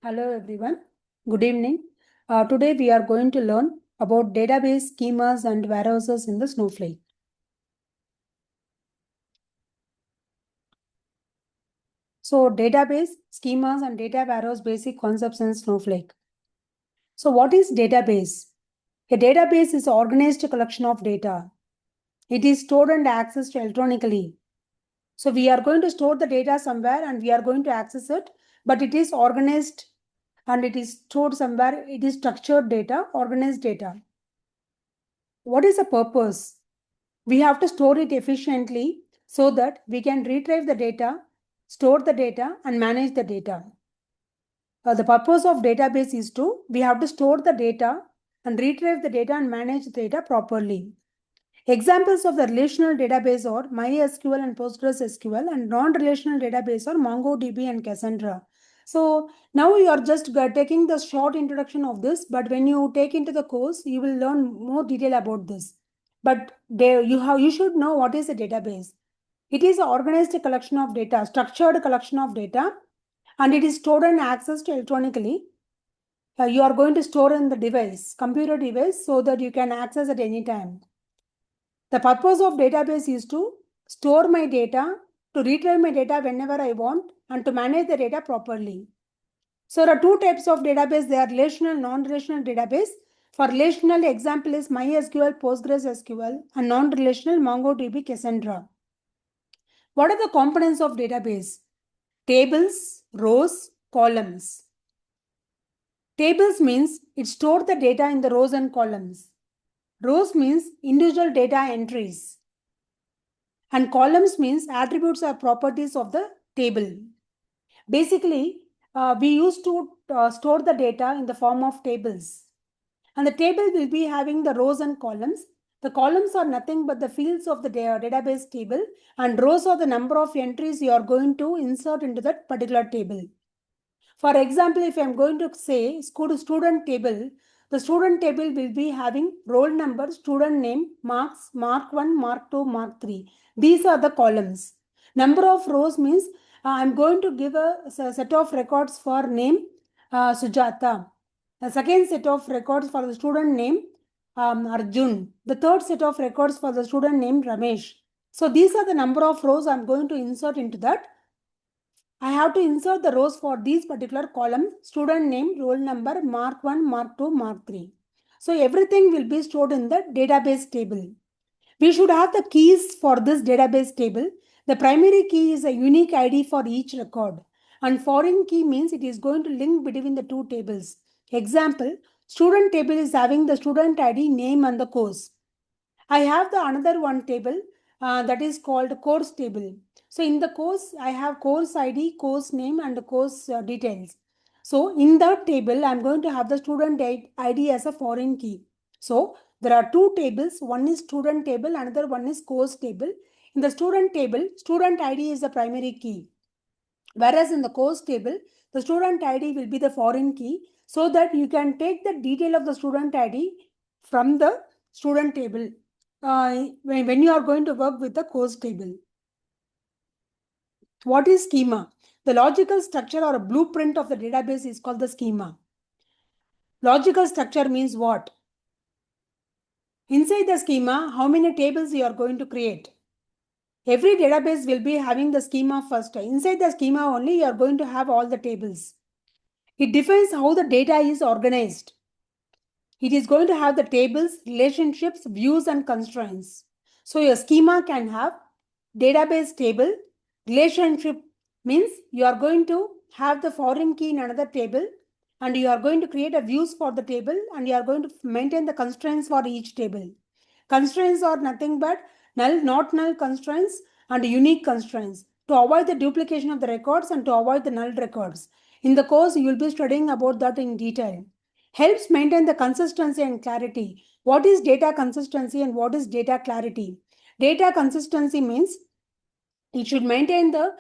Hello everyone. Good evening. Today we are going to learn about database schemas and warehouses in the Snowflake. So database schemas and data warehouse basic concepts in Snowflake. So what is database? A database is an organized collection of data. It is stored and accessed electronically. So we are going to store the data somewhere and we are going to access it, but it is organized and it is stored somewhere. It is structured data, organized data. What is the purpose? We have to store it efficiently so that we can retrieve the data, store the data, and manage the data. The purpose of database is we have to store the data and retrieve the data and manage the data properly. Examples of the relational database are MySQL and PostgreSQL, and non-relational database are MongoDB and Cassandra. So now you are just taking the short introduction of this, but when you take into the course, you will learn more detail about this. But you should know what is a database. It is an organized collection of data, structured collection of data, and it is stored and accessed electronically. You are going to store in the device, computer device, so that you can access at any time. The purpose of database is to store my data, to retrieve my data whenever I want, and to manage the data properly. So there are two types of database. They are relational, non-relational database. For relational, example is MySQL, PostgreSQL, and non-relational MongoDB, Cassandra. What are the components of database? Tables, rows, columns. Tables means it stores the data in the rows and columns. Rows means individual data entries. And columns means attributes or properties of the table. Basically, we used to store the data in the form of tables. And the table will be having the rows and columns. The columns are nothing but the fields of the database table, and rows are the number of entries you are going to insert into that particular table. For example, if I am going to say student table, the student table will be having roll number, student name, marks, mark 1, mark 2, mark 3. These are the columns. Number of rows means I am going to give a set of records for name Sujata. The second set of records for the student name Arjun. The third set of records for the student name Ramesh. So these are the number of rows I am going to insert into that. I have to insert the rows for these particular columns: student name, roll number, mark 1, mark 2, mark 3. So everything will be stored in the database table. We should have the keys for this database table. The primary key is a unique ID for each record, and foreign key means it is going to link between the two tables. Example, student table is having the student ID, name, and the course. I have the another one table that is called course table. So in the course, I have course ID, course name, and the course details. So in that table, I'm going to have the student ID as a foreign key. So there are two tables. One is student table, another one is course table. In the student table, student ID is the primary key. Whereas in the course table, the student ID will be the foreign key, so that you can take the detail of the student ID from the student table when you are going to work with the course table. What is schema? The logical structure or a blueprint of the database is called the schema. Logical structure means what? Inside the schema, how many tables you are going to create? Every database will be having the schema first. Inside the schema only, you are going to have all the tables. It defines how the data is organized. It is going to have the tables, relationships, views, and constraints. So your schema can have database table. Relationship means you are going to have the foreign key in another table, and you are going to create a views for the table, and you are going to maintain the constraints for each table. Constraints are nothing but null, not null constraints and unique constraints to avoid the duplication of the records and to avoid the null records. In the course, you will be studying about that in detail. Helps maintain the consistency and clarity. What is data consistency and what is data clarity? Data consistency means it should maintain the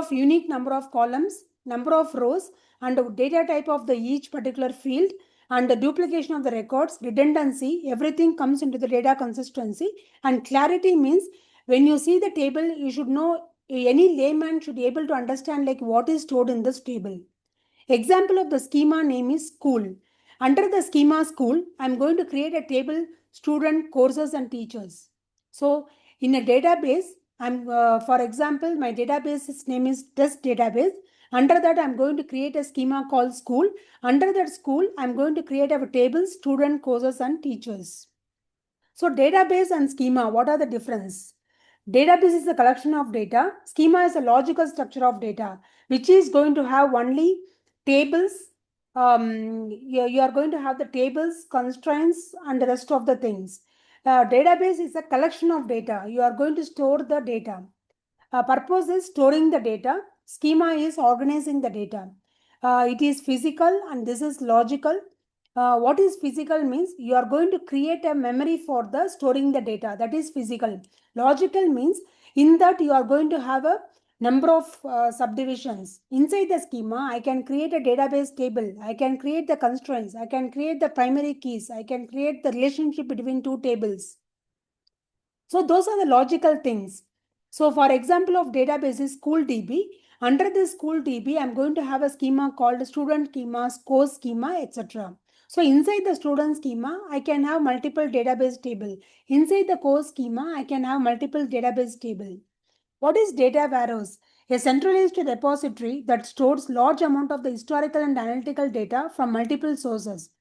unique number of columns, number of rows, and the data type of the each particular field, and the duplication of the records, redundancy, everything comes into the data consistency. And clarity means when you see the table, you should know, any layman should be able to understand like what is stored in this table. Example of the schema name is school. Under the schema school, I'm going to create a table student, courses and teachers. So in a database, for example, my database's name is test database. Under that, I'm going to create a schema called school. Under that school, I'm going to create a table student, courses and teachers. So database and schema, what are the difference? Database is a collection of data. Schema is a logical structure of data, which is going to have only tables. You are going to have the tables, constraints, and the rest of the things. Database is a collection of data. You are going to store the data. Purpose is storing the data. Schema is organizing the data. It is physical and this is logical. What is physical means you are going to create a memory for the storing the data. That is physical. Logical means in that you are going to have a number of subdivisions. Inside the schema, I can create a database table. I can create the constraints. I can create the primary keys. I can create the relationship between two tables. So those are the logical things. So for example of database is SchoolDB. Under this SchoolDB, I'm going to have a schema called student schema, course schema, etc. So inside the student schema, I can have multiple database table. Inside the course schema, I can have multiple database table. What is data warehouse? A centralized repository that stores large amount of the historical and analytical data from multiple sources.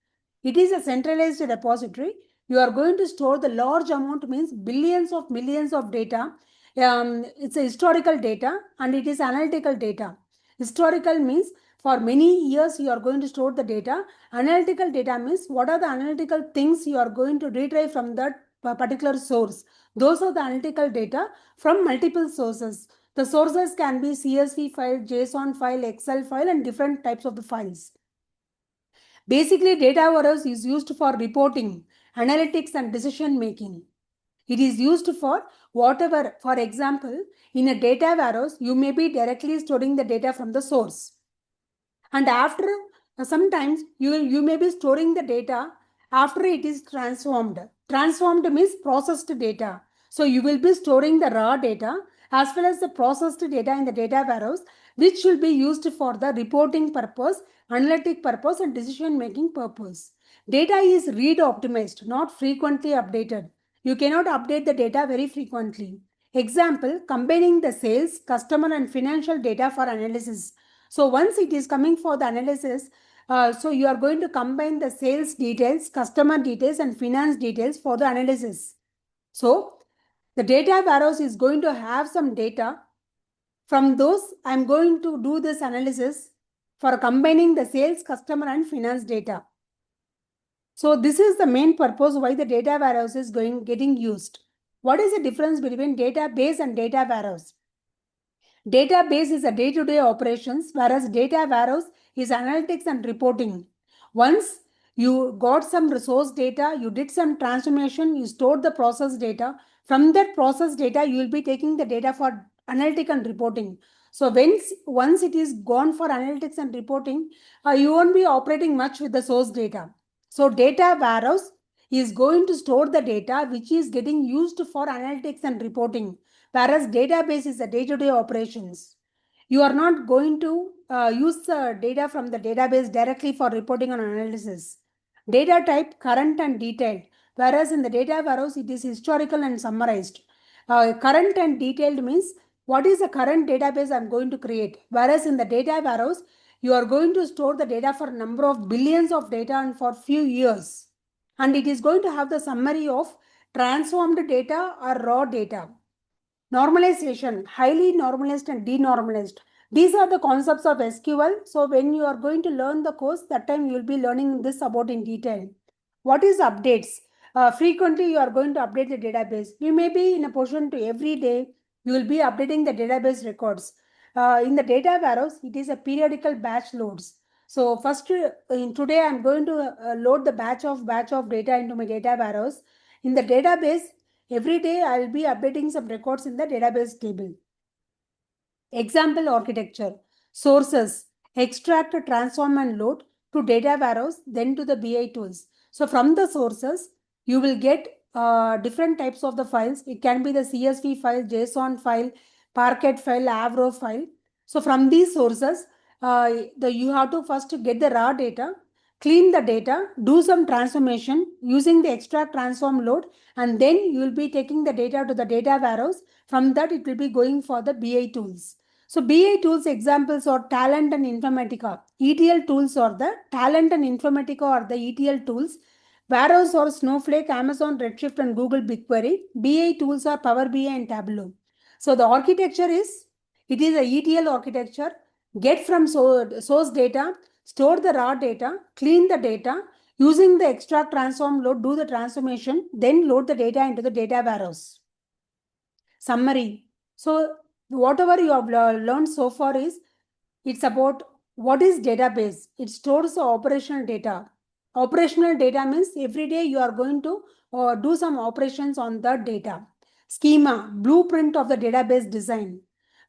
It is a centralized repository. You are going to store the large amount means billions of millions of data. It's a historical data and it is analytical data. Historical means for many years you are going to store the data. Analytical data means what are the analytical things you are going to retrieve from that particular source. Those are the analytical data from multiple sources. The sources can be CSV file, JSON file, Excel file and different types of the files. Basically, data warehouse is used for reporting, analytics and decision making. It is used for whatever, for example, in a data warehouse, you may be directly storing the data from the source. And after, sometimes you may be storing the data after it is transformed. Transformed means processed data. So you will be storing the raw data as well as the processed data in the data warehouse, which will be used for the reporting purpose, analytic purpose and decision making purpose. Data is read optimized, not frequently updated. You cannot update the data very frequently. Example, combining the sales, customer and financial data for analysis. So once it is coming for the analysis, so you are going to combine the sales details, customer details and finance details for the analysis. So the data warehouse is going to have some data. From those, I am going to do this analysis for combining the sales, customer and finance data. So this is the main purpose why the data warehouse is getting used. What is the difference between database and data warehouse? Database is a day-to-day operations, whereas data warehouse is analytics and reporting. Once you got some resource data, you did some transformation, you stored the process data. From that process data, you will be taking the data for analytics and reporting. So once it is gone for analytics and reporting, you won't be operating much with the source data. So data warehouse is going to store the data which is getting used for analytics and reporting. Whereas database is a day-to-day operations. You are not going to use the data from the database directly for reporting and analysis. Data type current and detailed. Whereas in the data warehouse, it is historical and summarized. Current and detailed means what is the current database I'm going to create. Whereas in the data warehouse, you are going to store the data for a number of billions of data and for few years. And it is going to have the summary of transformed data or raw data. Normalization, highly normalized and denormalized. These are the concepts of SQL. So when you are going to learn the course, that time you will be learning this about in detail. What is updates? Frequently you are going to update the database. You may be in a position to every day, you will be updating the database records. In the data warehouse, it is a periodical batch loads. So first, today I'm going to load the batch of data into my data warehouse. In the database, every day I will be updating some records in the database table. Example architecture, sources, extract, transform and load to data warehouse, then to the BI tools. So from the sources, you will get different types of the files. It can be the CSV file, JSON file, Parquet file, Avro file. So from these sources, you have to first get the raw data, clean the data, do some transformation using the extract transform load, and then you will be taking the data to the data warehouse. From that, it will be going for the BI tools. So BI tools examples are Talent and Informatica. ETL tools are the Talent and Informatica are the ETL tools. Warehouse or Snowflake, Amazon Redshift and Google BigQuery. BI tools are Power BI and Tableau. So the architecture is, it is a ETL architecture. Get from source data, store the raw data, clean the data, using the extract transform load, do the transformation, then load the data into the data warehouse. Summary. So whatever you have learned so far is, it's about what is database. It stores the operational data. Operational data means every day you are going to do some operations on the data. Schema, blueprint of the database design.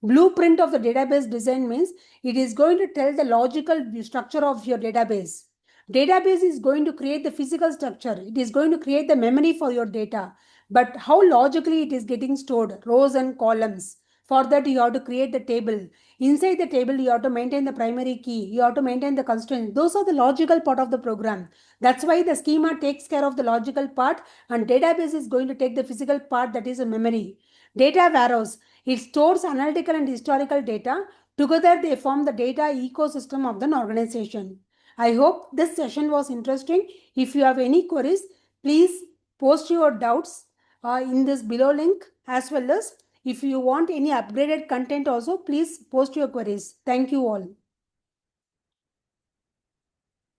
Blueprint of the database design means it is going to tell the logical structure of your database. Database is going to create the physical structure. It is going to create the memory for your data. But how logically it is getting stored, rows and columns. For that, you have to create the table. Inside the table, you have to maintain the primary key. You have to maintain the constraint. Those are the logical part of the program. That's why the schema takes care of the logical part, and database is going to take the physical part, that is a memory. Data warehouse. It stores analytical and historical data. Together, they form the data ecosystem of an organization. I hope this session was interesting. If you have any queries, please post your doubts in this below link, as well as if you want any upgraded content also, please post your queries. Thank you all.